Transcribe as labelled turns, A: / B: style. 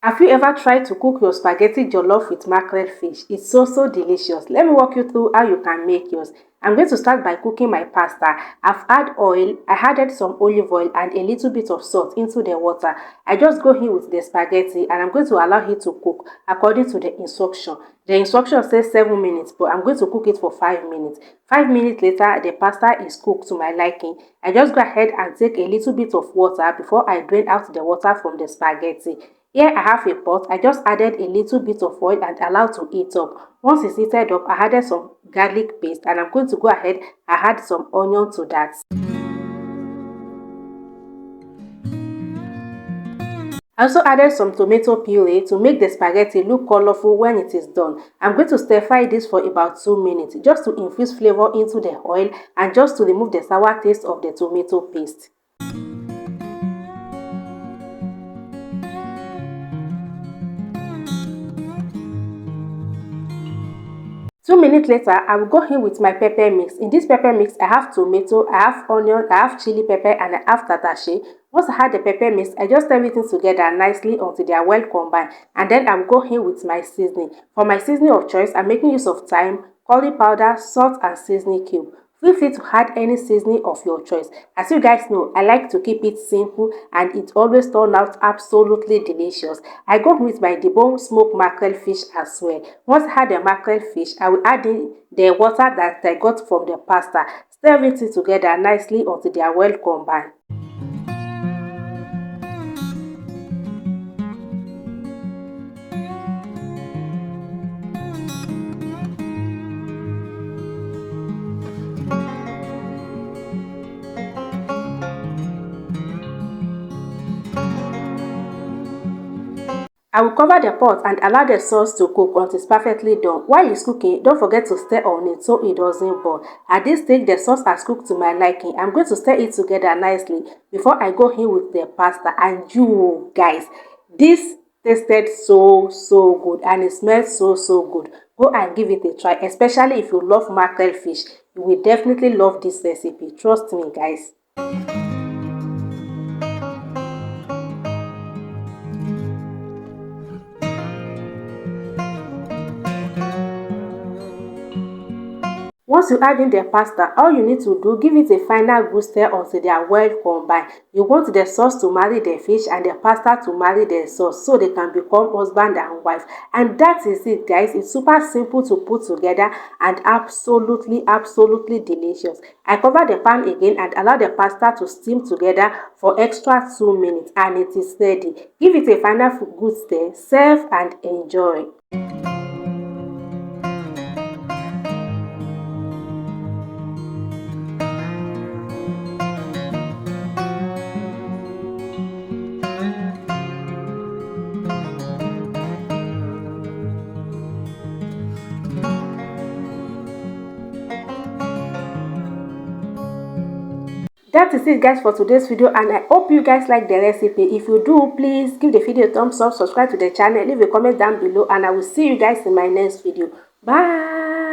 A: Have you ever tried to cook your spaghetti jollof with mackerel fish? It's so delicious. Let me walk you through how you can make yours. I'm going to start by cooking my pasta. I've added oil, I added some olive oil and a little bit of salt into the water. I just go in with the spaghetti and I'm going to allow it to cook according to the instruction. The instruction says 7 minutes, but I'm going to cook it for 5 minutes. 5 minutes later, the pasta is cooked to my liking. I just go ahead and take a little bit of water before I drain out the water from the spaghetti. Here I have a pot. I just added a little bit of oil and allowed to heat up. Once it's heated up, I added some garlic paste and I'm going to go ahead and add some onion to that. I also added some tomato puree to make the spaghetti look colorful when it is done. I'm going to stir fry this for about 2 minutes just to infuse flavor into the oil and just to remove the sour taste of the tomato paste. 2 minutes later, I will go in with my pepper mix. In this pepper mix, I have tomato, I have onion, I have chili pepper, and I have tatashe. Once I add the pepper mix, I just stir everything together nicely until they are well combined. And then I will go in with my seasoning. For my seasoning of choice, I'm making use of thyme, curry powder, salt, and seasoning cube. Feel free to add any seasoning of your choice. As you guys know, I like to keep it simple and it always turns out absolutely delicious. I go with my deboned smoked mackerel fish as well. Once I add the mackerel fish, I will add in the water that I got from the pasta. Stir everything together nicely until they are well combined. I will cover the pot and allow the sauce to cook until it's perfectly done. While it's cooking, don't forget to stir on it so it doesn't burn. At this stage, the sauce has cooked to my liking. I'm going to stir it together nicely before I go in with the pasta. And you guys, this tasted so good and it smells so good. Go and give it a try, especially if you love mackerel fish. You will definitely love this recipe. Trust me, guys. Once you add in the pasta, all you need to do, give it a final good stir until they are well combined. You want the sauce to marry the fish and the pasta to marry the sauce so they can become husband and wife. And that is it, guys. It's super simple to put together and absolutely delicious. I cover the pan again and allow the pasta to steam together for extra 2 minutes and it is ready. Give it a final good stir, serve and enjoy. That is it, guys, for today's video, and I hope you guys like the recipe. If you do, please give the video a thumbs up, subscribe to the channel, leave a comment down below, and I will see you guys in my next video. Bye.